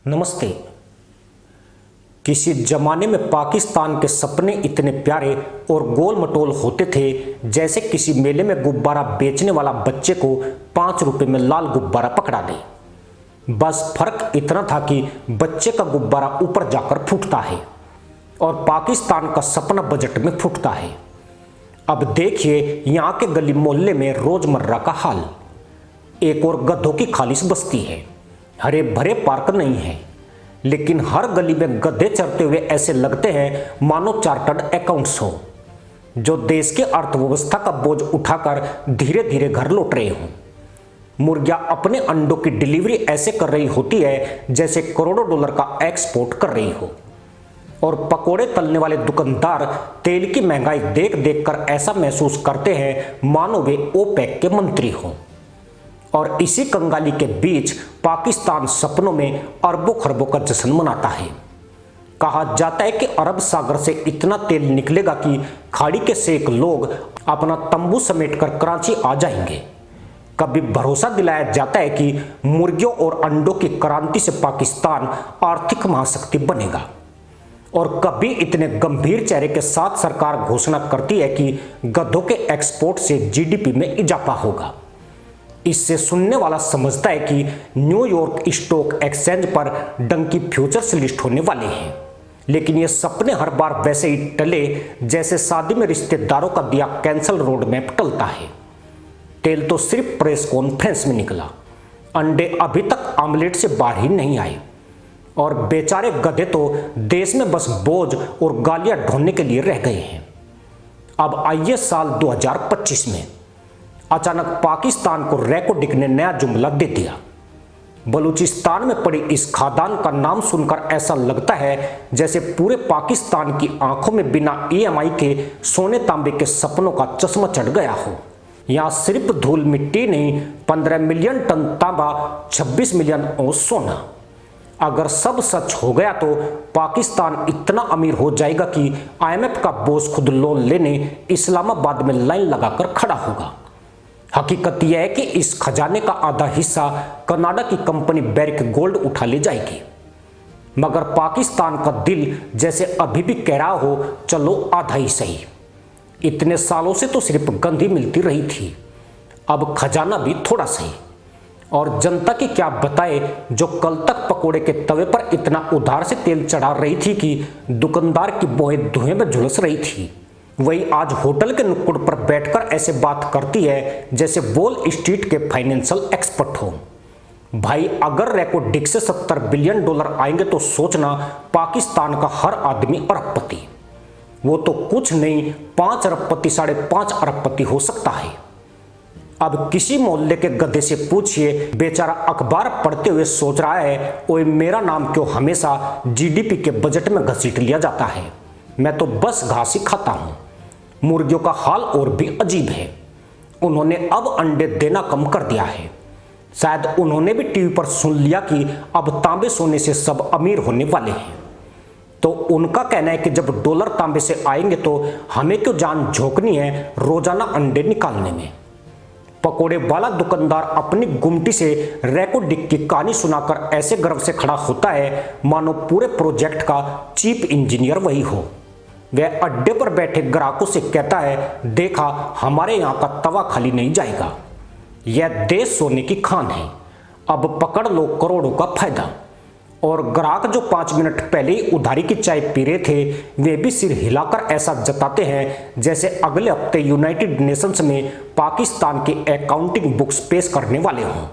नमस्ते। किसी जमाने में पाकिस्तान के सपने इतने प्यारे और गोल मटोल होते थे जैसे किसी मेले में गुब्बारा बेचने वाला बच्चे को 5 रुपए में लाल गुब्बारा पकड़ा दे। बस फर्क इतना था कि बच्चे का गुब्बारा ऊपर जाकर फूटता है और पाकिस्तान का सपना बजट में फूटता है। अब देखिए यहाँ के गली मोहल्ले में रोजमर्रा का हाल। एक और गधों की खालिश बस्ती है, हरे भरे पार्क नहीं है, लेकिन हर गली में गधे चरते हुए ऐसे लगते हैं मानो चार्टर्ड अकाउंट्स हो, जो देश की अर्थव्यवस्था का बोझ उठाकर धीरे धीरे घर लौट रहे हों। मुर्गियां अपने अंडों की डिलीवरी ऐसे कर रही होती है जैसे करोड़ों डॉलर का एक्सपोर्ट कर रही हो, और पकोड़े तलने वाले दुकानदार तेल की महंगाई देख देख कर ऐसा महसूस करते हैं मानो वे ओपेक के मंत्री हों। और इसी कंगाली के बीच पाकिस्तान सपनों में अरबों खरबों का जश्न मनाता है। कहा जाता है कि अरब सागर से इतना तेल निकलेगा कि खाड़ी के शेख लोग अपना तंबू समेटकर कराची आ जाएंगे। कभी भरोसा दिलाया जाता है कि मुर्गियों और अंडों की क्रांति से पाकिस्तान आर्थिक महाशक्ति बनेगा, और कभी इतने गंभीर चेहरे के साथ सरकार घोषणा करती है कि गधों के एक्सपोर्ट से जीडीपी में इजाफा होगा। इससे सुनने वाला समझता है कि न्यूयॉर्क स्टॉक एक्सचेंज पर डंकी फ्यूचर्स लिस्ट होने वाले हैं। लेकिन ये सपने हर बार वैसे ही टले जैसे शादी में रिश्तेदारों का दिया कैंसल रोड मैप टलता है। तेल तो सिर्फ प्रेस कॉन्फ्रेंस में निकला, अंडे अभी तक आमलेट से बाहर ही नहीं आए, और बेचारे गधे तो देश में बस बोझ और गालियां ढोने के लिए रह गए हैं। अब आइए साल 2025 में अचानक पाकिस्तान को रैकोडिक ने नया जुमला दे दिया। बलूचिस्तान में पड़ी इस खादान का नाम सुनकर ऐसा लगता है जैसे पूरे पाकिस्तान की आंखों में बिना ईएमआई के सोने तांबे के सपनों का चश्मा चढ़ गया हो। यहाँ सिर्फ धूल मिट्टी नहीं, 15 मिलियन टन तांबा, 26 मिलियन औंस सोना। अगर सब सच हो गया तो पाकिस्तान इतना अमीर हो जाएगा कि IMF का बॉस खुद लोन लेने इस्लामाबाद में लाइन लगाकर खड़ा होगा। हकीकत यह है कि इस खजाने का आधा हिस्सा कनाडा की कंपनी बैरिक गोल्ड उठा ले जाएगी, मगर पाकिस्तान का दिल जैसे अभी भी कह रहा हो चलो आधा ही सही। इतने सालों से तो सिर्फ गंध ही मिलती रही थी, अब खजाना भी थोड़ा सही। और जनता की क्या बताए जो कल तक पकोड़े के तवे पर इतना उधार से तेल चढ़ा रही थी कि दुकानदार की बोहें धुएं में झुलस रही थी, वही आज होटल के नुक्कड़ पर बैठकर ऐसे बात करती है जैसे वॉल स्ट्रीट के फाइनेंशियल एक्सपर्ट हो। भाई अगर रैकोडिक से 70 बिलियन डॉलर आएंगे तो सोचना पाकिस्तान का हर आदमी अरबपति, वो तो कुछ नहीं 5 अरबपति 5.5 अरबपति हो सकता है। अब किसी मोहल्ले के गधे से पूछिए, बेचारा अखबार पढ़ते हुए सोच रहा है ओए मेरा नाम क्यों हमेशा जीडीपी के बजट में घसीट लिया जाता है, मैं तो बस घास ही खाता हूं। मुर्गियों का हाल और भी अजीब है, उन्होंने अब अंडे देना कम कर दिया है। शायद उन्होंने भी टीवी पर सुन लिया कि अब तांबे सोने से सब अमीर होने वाले हैं, तो उनका कहना है कि जब डॉलर तांबे से आएंगे तो हमें क्यों जान झोंकनी है रोजाना अंडे निकालने में। पकोड़े वाला दुकानदार अपनी गुमटी से रैकोडिक की कहानी सुनाकर ऐसे गर्व से खड़ा होता है मानो पूरे प्रोजेक्ट का चीफ इंजीनियर वही हो। वह अड्डे पर बैठे ग्राहकों से कहता है, देखा हमारे यहाँ का तवा खाली नहीं जाएगा, यह देश सोने की खान है, अब पकड़ लो करोड़ों का फायदा। और ग्राहक जो 5 मिनट पहले ही उधारी की चाय पी रहे थे वे भी सिर हिलाकर ऐसा जताते हैं जैसे अगले हफ्ते यूनाइटेड नेशंस में पाकिस्तान की अकाउंटिंग बुक्स पेश करने वाले हों।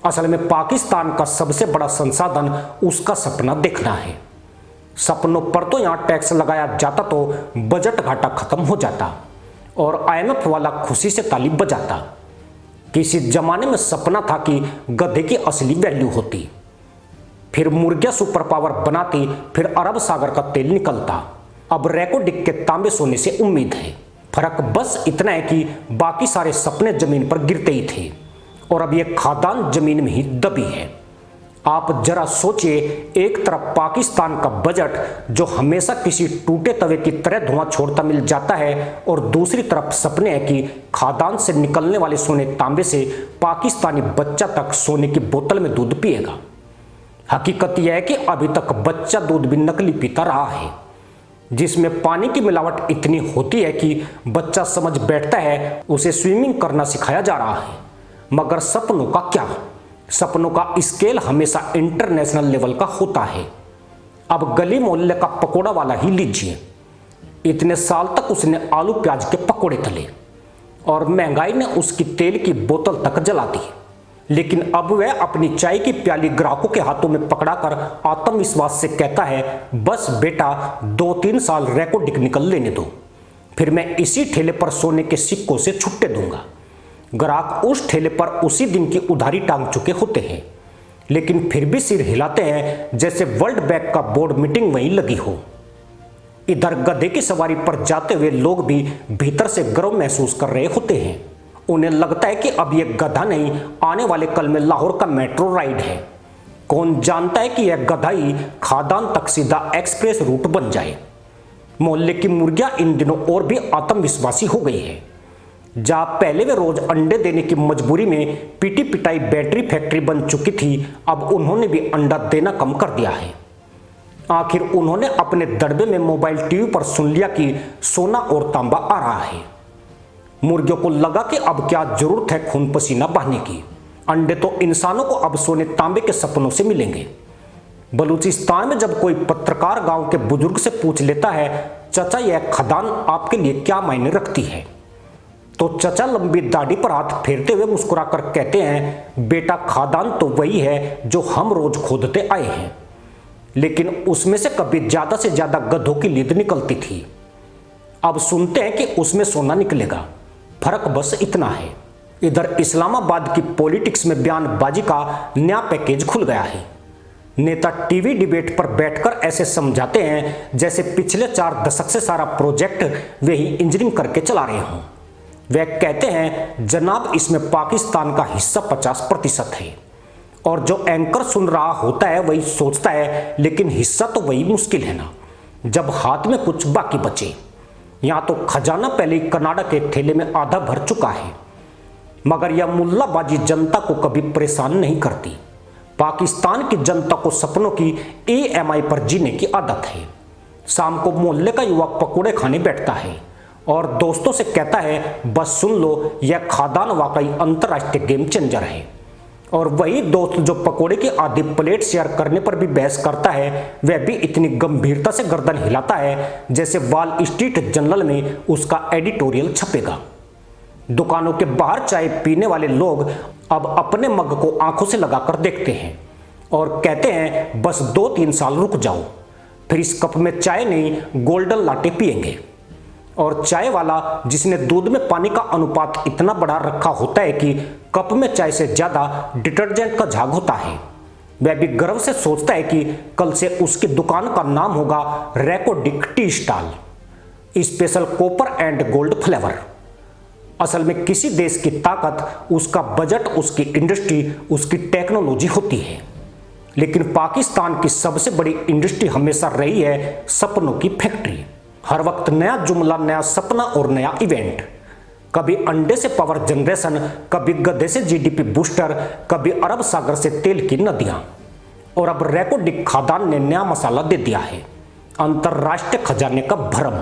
असल में पाकिस्तान का सबसे बड़ा संसाधन उसका सपना देखना है। सपनों पर तो यहाँ टैक्स लगाया जाता तो बजट घाटा खत्म हो जाता और IMF वाला खुशी से ताली बजाता। किसी जमाने में सपना था कि गधे की असली वैल्यू होती, फिर मुर्गियां सुपर पावर बनाती, फिर अरब सागर का तेल निकलता। अब रैकोडिक के तांबे सोने से उम्मीद है। फर्क बस इतना है कि बाकी सारे सपने जमीन पर गिरते ही थे और अब यह खादान जमीन में ही दबी है। आप जरा सोचिए, एक तरफ पाकिस्तान का बजट जो हमेशा किसी टूटे तवे की तरह धुआं छोड़ता मिल जाता है, और दूसरी तरफ सपने हैं कि खादान से निकलने वाले सोने तांबे से पाकिस्तानी बच्चा तक सोने की बोतल में दूध पिएगा। हकीकत यह है कि अभी तक बच्चा दूध भी नकली पीता रहा है, जिसमें पानी की मिलावट इतनी होती है कि बच्चा समझ बैठता है उसे स्विमिंग करना सिखाया जा रहा है। मगर सपनों का क्या? सपनों का स्केल हमेशा इंटरनेशनल लेवल का होता है। अब गली मोहल्ले का पकोड़ा वाला ही लीजिए। इतने साल तक उसने आलू प्याज के पकोड़े तले और महंगाई ने उसकी तेल की बोतल तक जला दी, लेकिन अब वह अपनी चाय की प्याली ग्राहकों के हाथों में पकड़ाकर आत्मविश्वास से कहता है, बस बेटा 2-3 साल रेकोडिक निकल लेने दो, फिर मैं इसी ठेले पर सोने के सिक्कों से छुट्टे दूंगा। ग्राहक उस ठेले पर उसी दिन की उधारी टांग चुके होते हैं, लेकिन फिर भी सिर हिलाते हैं जैसे वर्ल्ड बैंक का बोर्ड मीटिंग वहीं लगी हो। इधर गधे की सवारी पर जाते हुए लोग भी भीतर से गर्व महसूस कर रहे होते हैं। उन्हें लगता है कि अब यह गधा नहीं, आने वाले कल में लाहौर का मेट्रो राइड है। कौन जानता है कि यह गधा ही खादान तक सीधा एक्सप्रेस रूट बन जाए। मोहल्ले की मुर्गियां इन दिनों और भी आत्मविश्वासी हो गई है। जहां पहले वे रोज अंडे देने की मजबूरी में पीटी पिटाई बैटरी फैक्ट्री बन चुकी थी, अब उन्होंने भी अंडा देना कम कर दिया है। आखिर उन्होंने अपने दड़बे में मोबाइल टीवी पर सुन लिया कि सोना और तांबा आ रहा है। मुर्गियों को लगा कि अब क्या जरूरत है खून पसीना बहाने की। अंडे तो इंसानों को अब सोने तांबे के सपनों से मिलेंगे। बलूचिस्तान में जब कोई पत्रकार गांव के बुजुर्ग से पूछ लेता है, चचा यह खदान आपके लिए क्या मायने रखती है, तो चचा लंबी दाढ़ी पर हाथ फेरते हुए मुस्कुराकर कहते हैं, बेटा खादान तो वही है जो हम रोज खोदते आए हैं, लेकिन उसमें से कभी ज्यादा से ज्यादा गधों की लीद निकलती थी। अब सुनते हैं कि उसमें सोना निकलेगा। फर्क बस इतना है। इधर इस्लामाबाद की पॉलिटिक्स में बयानबाजी का नया पैकेज खुल गया है। नेता टीवी डिबेट पर बैठकर ऐसे समझाते हैं जैसे पिछले 4 दशक से सारा प्रोजेक्ट वे ही इंजीनियरिंग करके चला रहे हों। वे कहते हैं, जनाब इसमें पाकिस्तान का हिस्सा 50% है, और जो एंकर सुन रहा होता है वही सोचता है, लेकिन हिस्सा तो वही मुश्किल है ना, जब हाथ में कुछ बाकी बचे। यहां तो खजाना पहले ही कनाडा के थैले में आधा भर चुका है। मगर यह मुल्लाबाजी जनता को कभी परेशान नहीं करती। पाकिस्तान की जनता को सपनों की EMI पर जीने की आदत है। शाम को मोहल्ले का युवा पकोड़े खाने बैठता है और दोस्तों से कहता है, बस सुन लो यह खादान वाकई अंतर्राष्ट्रीय गेम चेंजर है। और वही दोस्त जो पकोड़े की आधी प्लेट शेयर करने पर भी बहस करता है, वह भी इतनी गंभीरता से गर्दन हिलाता है जैसे वॉल स्ट्रीट जर्नल में उसका एडिटोरियल छपेगा। दुकानों के बाहर चाय पीने वाले लोग अब अपने मग को आंखों से लगाकर देखते हैं और कहते हैं, बस 2-3 साल रुक जाओ, फिर इस कप में चाय नहीं गोल्डन लाटे पिएंगे। और चाय वाला, जिसने दूध में पानी का अनुपात इतना बड़ा रखा होता है कि कप में चाय से ज्यादा डिटर्जेंट का झाग होता है, वह भी गर्व से सोचता है कि कल से उसकी दुकान का नाम होगा Reko Diq tea stall, special copper and gold flavour. असल में किसी देश की ताकत उसका बजट, उसकी इंडस्ट्री, उसकी टेक्नोलॉजी होती है। लेकिन पाकिस्तान की सबसे बड़ी इंडस्ट्री हमेशा रही है सपनों की फैक्ट्री। हर वक्त नया जुमला, नया सपना और नया इवेंट। कभी अंडे से पावर जनरेशन, कभी गधे से GDP बूस्टर, कभी अरब सागर से तेल की नदियां। और अब रेकोडिक खादान ने नया मसाला दे दिया है, अंतरराष्ट्रीय खजाने का भरम।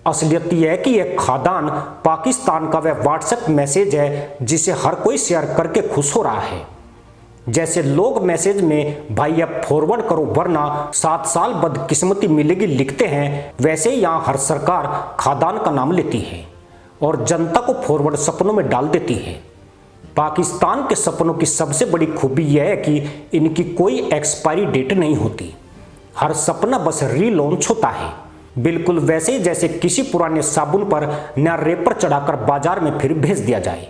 असलियत यह है कि यह खादान पाकिस्तान का वह व्हाट्सएप मैसेज है जिसे हर कोई शेयर करके खुश हो रहा है। जैसे लोग मैसेज में भाई अब फॉरवर्ड करो वरना 7 साल बदकिस्मती मिलेगी लिखते हैं, वैसे यहाँ हर सरकार खादान का नाम लेती है और जनता को फॉरवर्ड सपनों में डाल देती है। पाकिस्तान के सपनों की सबसे बड़ी खूबी यह है कि इनकी कोई एक्सपायरी डेट नहीं होती। हर सपना बस रीलॉन्च होता है, बिल्कुल वैसे ही जैसे किसी पुराने साबुन पर नया रेपर चढ़ाकर बाजार में फिर भेज दिया जाए।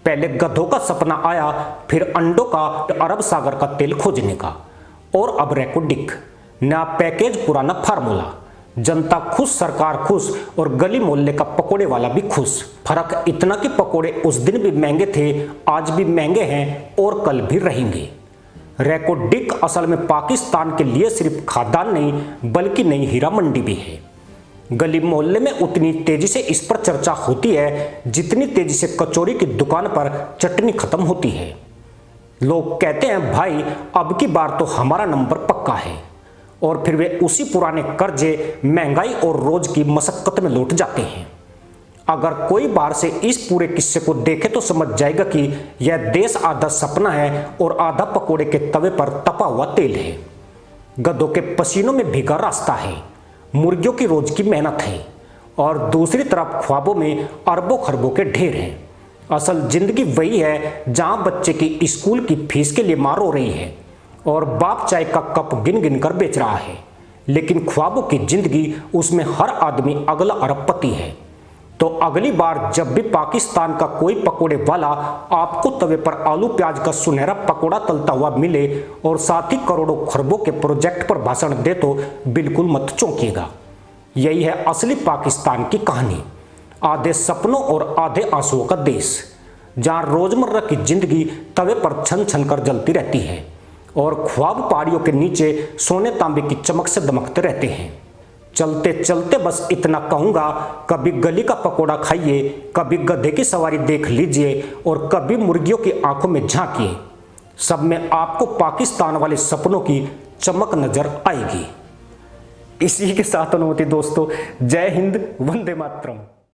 पहले गधों का सपना आया, फिर अंडों का, अरब सागर का तेल खोजने का, और अब रेकोडिक। नया पैकेज, पुराना फार्मूला। जनता खुश, सरकार खुश और गली मोहल्ले का पकोड़े वाला भी खुश। फर्क इतना कि पकोड़े उस दिन भी महंगे थे, आज भी महंगे हैं और कल भी रहेंगे। रेकोडिक असल में पाकिस्तान के लिए सिर्फ खादान नहीं बल्कि नई हीरा मंडी भी है। गली मोहल्ले में उतनी तेजी से इस पर चर्चा होती है जितनी तेजी से कचौरी की दुकान पर चटनी खत्म होती है। लोग कहते हैं भाई अब की बार तो हमारा नंबर पक्का है, और फिर वे उसी पुराने कर्जे, महंगाई और रोज की मशक्कत में लौट जाते हैं। अगर कोई बाहर से इस पूरे किस्से को देखे तो समझ जाएगा कि यह देश आधा सपना है और आधा पकोड़े के तवे पर तपा हुआ तेल है। गधों के पसीनों में भीगा रास्ता है, मुर्गियों की रोज की मेहनत है, और दूसरी तरफ ख्वाबों में अरबों खरबों के ढेर हैं। असल जिंदगी वही है जहां बच्चे की स्कूल की फीस के लिए मार हो रही है और बाप चाय का कप गिन गिन कर बेच रहा है, लेकिन ख्वाबों की जिंदगी, उसमें हर आदमी अगला अरबपति है। तो अगली बार जब भी पाकिस्तान का कोई पकोड़े वाला आपको तवे पर आलू प्याज का सुनहरा पकोड़ा तलता हुआ मिले और साथ ही करोड़ों खरबों के प्रोजेक्ट पर भाषण दे तो बिल्कुल मत चौंकिएगा। यही है असली पाकिस्तान की कहानी, आधे सपनों और आधे आंसुओं का देश, जहां रोजमर्रा की जिंदगी तवे पर छन छन कर जलती रहती है और ख्वाब पहाड़ियों के नीचे सोने तांबे की चमक से दमकते रहते हैं। चलते चलते बस इतना कहूंगा, कभी गली का पकोड़ा खाइए, कभी गधे की सवारी देख लीजिए और कभी मुर्गियों की आंखों में झांकिए। सब में आपको पाकिस्तान वाले सपनों की चमक नजर आएगी। इसी के साथ अनुमति दोस्तों, जय हिंद, वंदे मातरम।